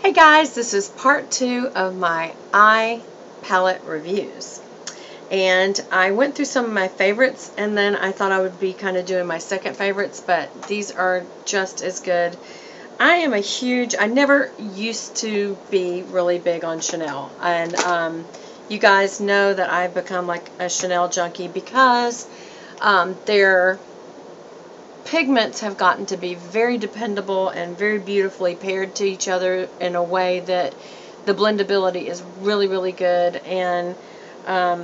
Hey guys, this is part 2 of my eye palette reviews. And I went through some of my favorites and then I thought I would be kind of doing my second favorites, but these are just as good. I never used to be really big on Chanel. And you guys know that I've become like a Chanel junkie because their pigments have gotten to be very dependable and very beautifully paired to each other in a way that the blendability is really, really good. And I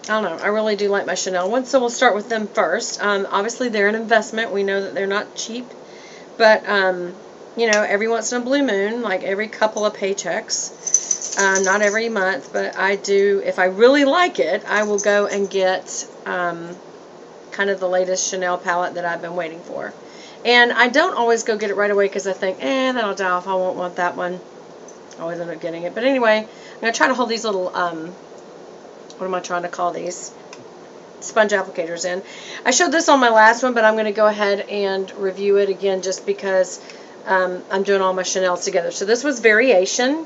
don't know, I really do like my Chanel ones, so we'll start with them first. Obviously, they're an investment. We know that they're not cheap, but you know, every once in a blue moon, like every couple of paychecks, not every month, but I do, if I really like it, I will go and get kind of the latest Chanel palette that I've been waiting for. And I don't always go get it right away because I think, that'll die off, I won't want that one. I always end up getting it. But anyway, I'm going to try to hold these little, what am I trying to call these? Sponge applicators in. I showed this on my last one, but I'm going to go ahead and review it again just because I'm doing all my Chanels together. So this was Variation.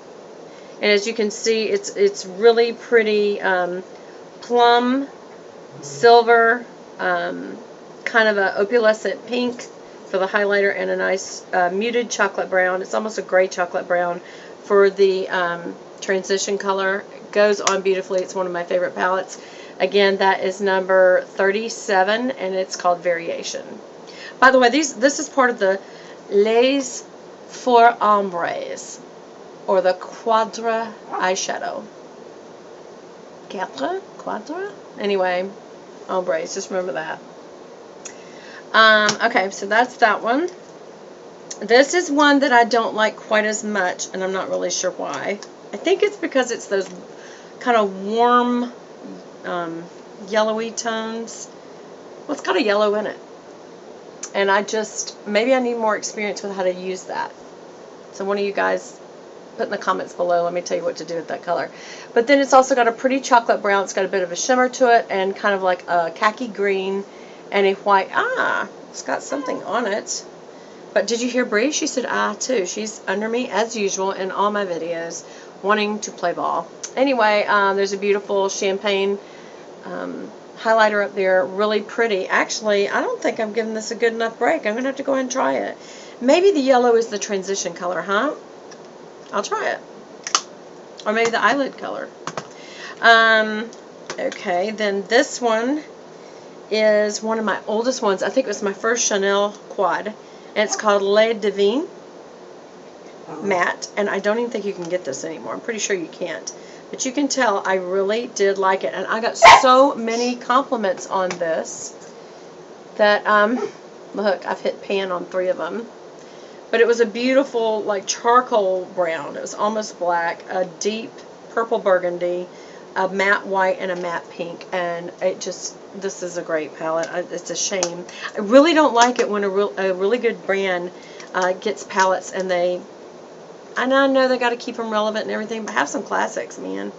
And as you can see, it's really pretty plum, silver, kind of a opalescent pink for the highlighter, and a nice muted chocolate brown. It's almost a gray chocolate brown for the transition color. It goes on beautifully. It's one of my favorite palettes. Again, that is number 37, and it's called Variation. By the way, this is part of the Les Four Ombres, or the Quadra eyeshadow. Quadra? Anyway, ombres, just remember that. Okay, so that's that one. This is one that I don't like quite as much, and I'm not really sure why. I think it's because it's those kind of warm, yellowy tones. Well, it's got a yellow in it. And maybe I need more experience with how to use that. So one of you guys put in the comments below, let me tell you what to do with that color. But then it's also got a pretty chocolate brown. It's got a bit of a shimmer to it, and kind of like a khaki green and a white. It's got something on it. But did you hear Bree? She said too. She's under me as usual in all my videos, wanting to play ball. Anyway, there's a beautiful champagne highlighter up there, really pretty. Actually, I don't think I'm giving this a good enough break. I'm gonna have to go ahead and try it. Maybe the yellow is the transition color, huh? I'll try it. Or maybe the eyelid color. Okay, then this one is one of my oldest ones. I think it was my first Chanel quad. And it's called Les Divines Matte. And I don't even think you can get this anymore. I'm pretty sure you can't. But you can tell I really did like it. And I got so many compliments on this that, look, I've hit pan on 3 of them. But it was a beautiful, like, charcoal brown. It was almost black, a deep purple burgundy, a matte white, and a matte pink. And this is a great palette. It's a shame. I really don't like it when a really good brand gets palettes and I know they got to keep them relevant and everything, but have some classics, man.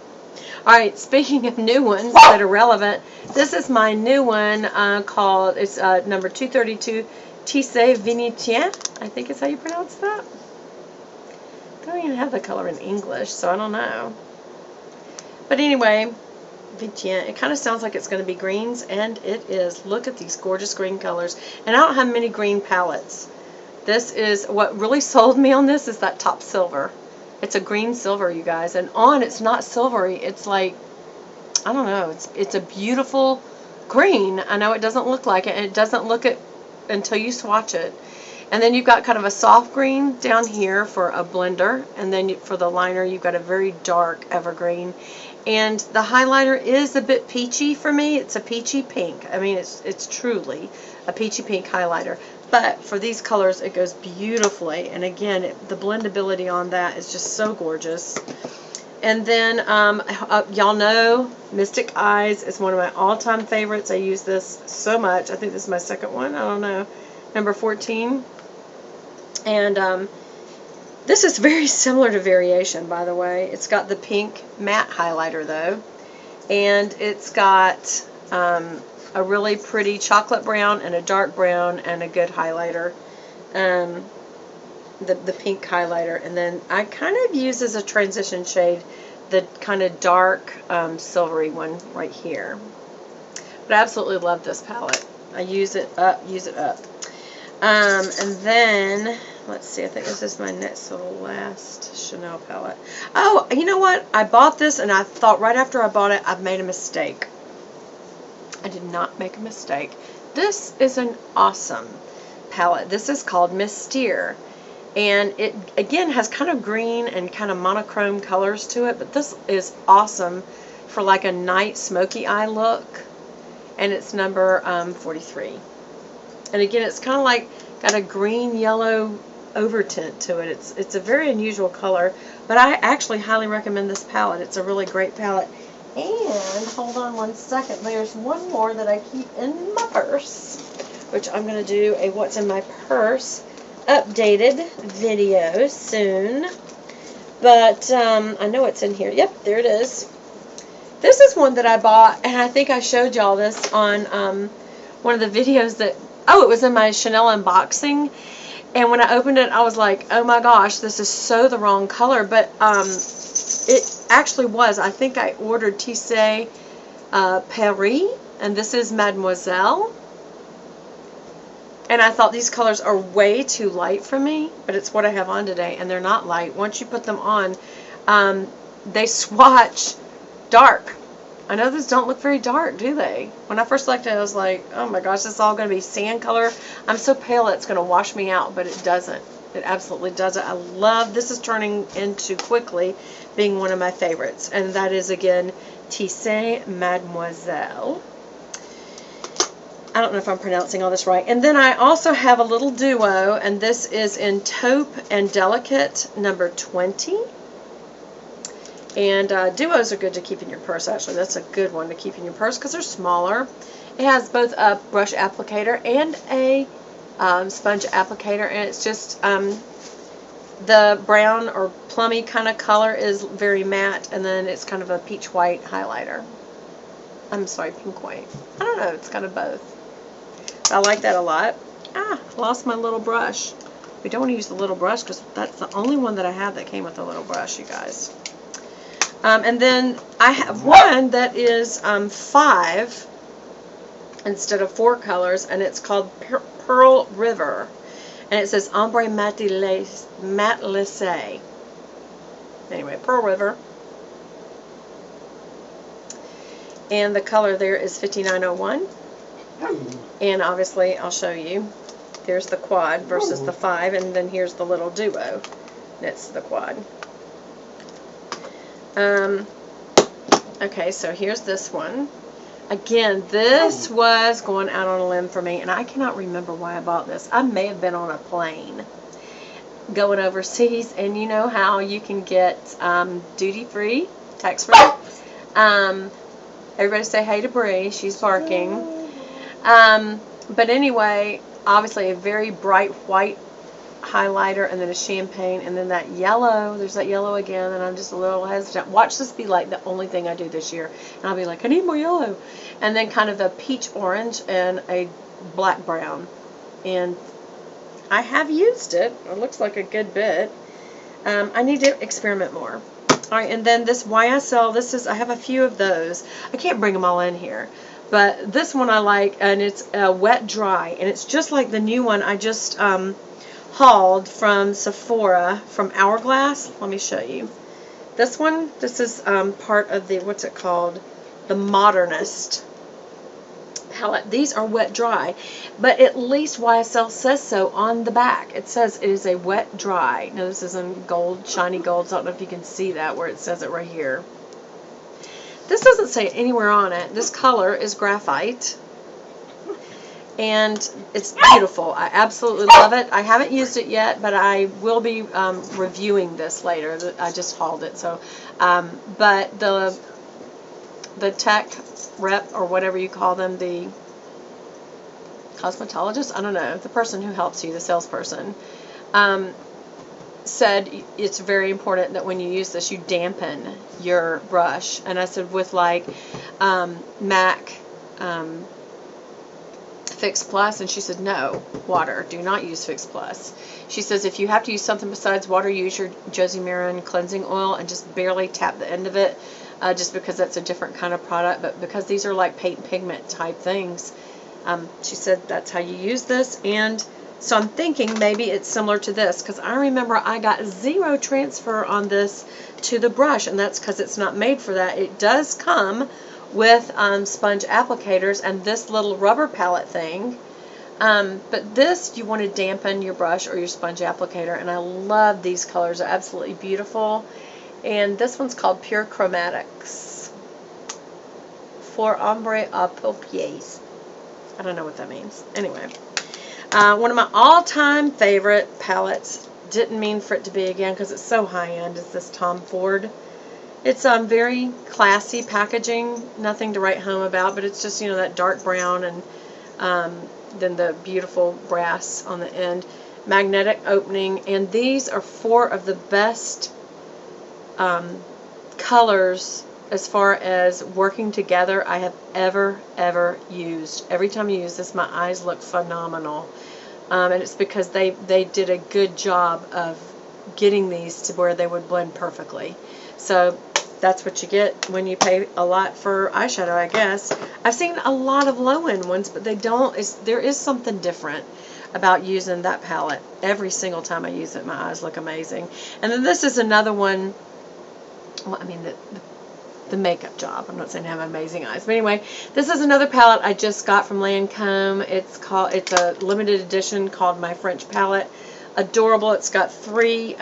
Alright, speaking of new ones that are relevant, this is my new one called, it's number 232, Tissé Vénitien, I think is how you pronounce that. They don't even have the color in English, so I don't know. But anyway, Vénitien, it kind of sounds like it's going to be greens, and it is. Look at these gorgeous green colors. And I don't have many green palettes. This is, what really sold me on this is that top silver. It's a green silver, you guys. And it's not silvery. It's like, I don't know, it's a beautiful green. I know it doesn't look like it, and it doesn't look it until you swatch it. And then you've got kind of a soft green down here for a blender, and then for the liner you've got a very dark evergreen. And the highlighter is a bit peachy for me. It's a peachy pink. I mean, it's truly a peachy pink highlighter. But for these colors, it goes beautifully. And again, the blendability on that is just so gorgeous. And then, y'all know, Mystic Eyes is one of my all-time favorites. I use this so much. I think this is my second one. I don't know. Number 14. And this is very similar to Variation, by the way. It's got the pink matte highlighter, though. And it's got a really pretty chocolate brown and a dark brown and a good highlighter. the pink highlighter, and then I kind of use as a transition shade the kind of dark silvery one right here. But I absolutely love this palette. I use it up. And then, let's see, I think this is my next to the last Chanel palette. Oh, you know what? I bought this, and I thought right after I bought it, I've made a mistake. I did not make a mistake. This is an awesome palette. This is called Mystere. And it, again, has kind of green and kind of monochrome colors to it, but this is awesome for like a night smoky eye look. And it's number 43. And again, it's kind of like got a green-yellow overtint to it. It's a very unusual color, but I actually highly recommend this palette. It's a really great palette. And, hold on one second, there's one more that I keep in my purse, which I'm going to do a What's in My Purse updated video soon. But I know it's in here. Yep, there it is. This is one that I bought, and I think I showed y'all this on one of the videos that, oh, it was in my Chanel unboxing. And when I opened it, I was like, oh my gosh, this is so the wrong color. But it actually was. I think I ordered Tissé Paris, and this is Mademoiselle. And I thought these colors are way too light for me, but it's what I have on today, and they're not light. Once you put them on, they swatch dark. I know these don't look very dark, do they? When I first looked at it, I was like, oh my gosh, this is all going to be sand color. I'm so pale it's going to wash me out, but it doesn't. It absolutely doesn't. I love, this is turning into quickly being one of my favorites, and that is, again, Tissé Mademoiselle. I don't know if I'm pronouncing all this right. And then I also have a little duo, and this is in Taupe and Delicate, number 20. And duos are good to keep in your purse, actually. That's a good one to keep in your purse because they're smaller. It has both a brush applicator and a sponge applicator, and it's just the brown or plummy kind of color is very matte, and then it's kind of a peach white highlighter. I'm sorry, pink white. I don't know, it's kind of both. I like that a lot. Ah, lost my little brush. We don't want to use the little brush because that's the only one that I have that came with a little brush, you guys. And then I have one that is 5 instead of 4 colors, and it's called Pearl River. And it says Ombre Matte Lissé. Anyway, Pearl River. And the color there is 5901. And obviously, I'll show you. There's the quad versus the 5, and then here's the little duo. That's the quad. Okay, so here's this one. Again, this was going out on a limb for me, and I cannot remember why I bought this. I may have been on a plane going overseas, and you know how you can get duty-free, tax-free. Everybody say hey to Bree. She's barking. But anyway, obviously a very bright white highlighter, and then a champagne, and then that yellow. There's that yellow again, and I'm just a little hesitant. Watch this be like the only thing I do this year, and I'll be like, I need more yellow. And then kind of a peach orange and a black brown. And I have used it. It looks like a good bit. I need to experiment more. Alright, and then this YSL, this is, I have a few of those. I can't bring them all in here. But this one I like, and it's wet dry, and it's just like the new one I just hauled from Sephora from Hourglass. Let me show you. This one, this is part of the, what's it called? The Modernist palette. These are wet dry, but at least YSL says so on the back. It says it is a wet dry. Now this is in gold, shiny gold, so I don't know if you can see that where it says it right here. This doesn't say anywhere on it. This color is graphite, and it's beautiful. I absolutely love it. I haven't used it yet, but I will be reviewing this later. I just hauled it, so. But the tech rep, or whatever you call them, the cosmetologist, I don't know, the person who helps you, the salesperson, said it's very important that when you use this you dampen your brush. And I said with like MAC Fix Plus, and she said, no, water. Do not use Fix Plus. She says, if you have to use something besides water, use your Josie Maran cleansing oil and just barely tap the end of it, just because that's a different kind of product. But because these are like paint and pigment type things, she said that's how you use this. And so I'm thinking maybe it's similar to this, because I remember I got zero transfer on this to the brush, and that's because it's not made for that. It does come with sponge applicators and this little rubber palette thing, but this you want to dampen your brush or your sponge applicator, and I love these colors. They're absolutely beautiful. And this one's called Pure Chromatics for Ombre à Paupières. I don't know what that means. Anyway, one of my all-time favorite palettes, didn't mean for it to be again because it's so high-end, is this Tom Ford. It's very classy packaging, nothing to write home about, but it's just, you know, that dark brown and then the beautiful brass on the end. Magnetic opening, and these are 4 of the best colors as far as working together I have ever used. Every time I use this, my eyes look phenomenal. And it's because they did a good job of getting these to where they would blend perfectly. So that's what you get when you pay a lot for eyeshadow, I guess. I've seen a lot of low-end ones, but they don't. There is something different about using that palette. Every single time I use it, my eyes look amazing. And then this is another one. Well, I mean, the makeup job. I'm not saying I have amazing eyes, but anyway, this is another palette I just got from Lancome. It's a limited edition called My French Palette. Adorable. It's got 3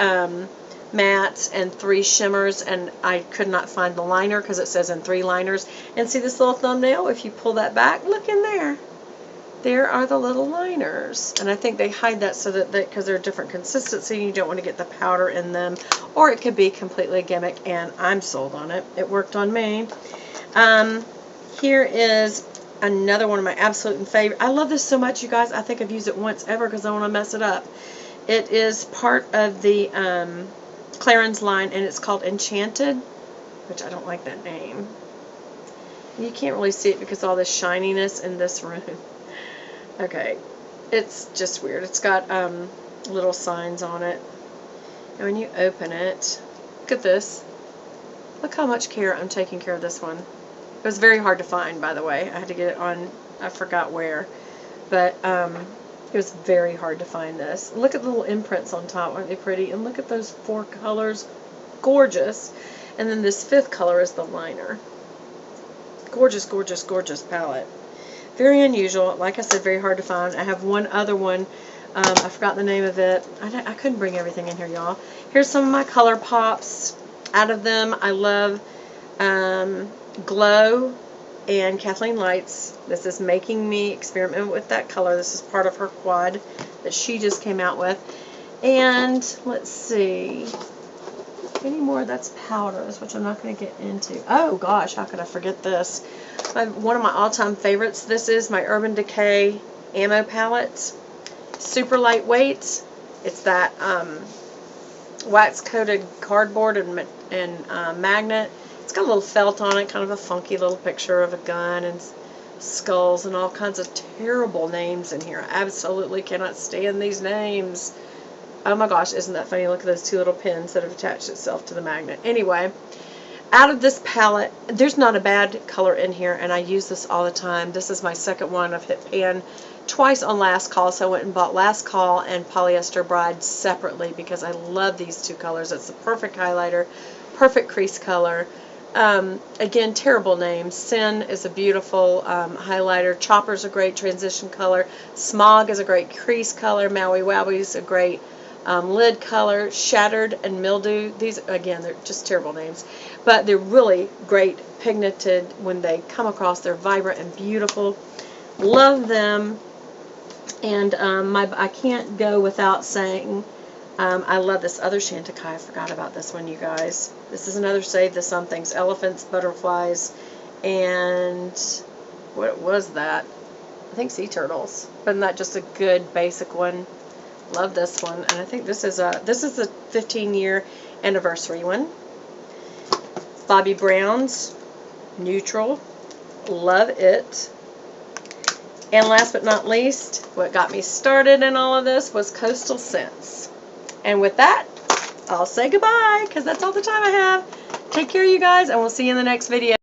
mattes and 3 shimmers, and I could not find the liner because it says in 3 liners. And see this little thumbnail? If you pull that back, look in there. There are the little liners, and I think they hide that so that because they're different consistency, you don't want to get the powder in them, or it could be completely a gimmick, and I'm sold on it. It worked on me. Here is another one of my absolute favorite. I love this so much, you guys. I think I've used it once ever because I want to mess it up. It is part of the Clarins line, and it's called Enchanted, which I don't like that name. You can't really see it because of all this shininess in this room. Okay, it's just weird. It's got little signs on it, and when you open it, look at this. Look how much care I'm taking care of this one. It was very hard to find, by the way. I had to get it on, I forgot where, but it was very hard to find this. Look at the little imprints on top. Aren't they pretty? And look at those 4 colors. Gorgeous. And then this 5th color is the liner. Gorgeous, gorgeous, gorgeous palette. Very unusual. Like I said, very hard to find. I have one other one. I forgot the name of it. I couldn't bring everything in here, y'all. Here's some of my color pops. Out of them, I love Glow and Kathleen Lights. This is Making Me Experiment with that color. This is part of her quad that she just came out with. And let's see. Any more? That's powders, which I'm not going to get into. Oh gosh, how could I forget this? One of my all-time favorites. This is my Urban Decay Ammo Palette. Super lightweight. It's that wax-coated cardboard and magnet. It's got a little felt on it, kind of a funky little picture of a gun and skulls and all kinds of terrible names in here. I absolutely cannot stand these names. Oh my gosh, isn't that funny? Look at those 2 little pins that have attached itself to the magnet. Anyway, out of this palette, there's not a bad color in here, and I use this all the time. This is my second one. I've hit pan twice on Last Call, so I went and bought Last Call and Polyester Bride separately because I love these 2 colors. It's the perfect highlighter, perfect crease color. Again, terrible names. Sin is a beautiful highlighter. Chopper's a great transition color. Smog is a great crease color. Maui Wowie is a great lid color. Shattered and Mildew. These, again, they're just terrible names. But they're really great pigmented when they come across. They're vibrant and beautiful. Love them. And I can't go without saying I love this other Chantecaille. I forgot about this one, you guys. This is another Save the Somethings. Elephants, butterflies, and what was that? I think sea turtles. But isn't that just a good basic one? Love this one. And I think this is a 15-year anniversary one. Bobbi Brown's Neutral. Love it. And last but not least, what got me started in all of this was Coastal Scents. And with that, I'll say goodbye, because that's all the time I have. Take care, you guys, and we'll see you in the next video.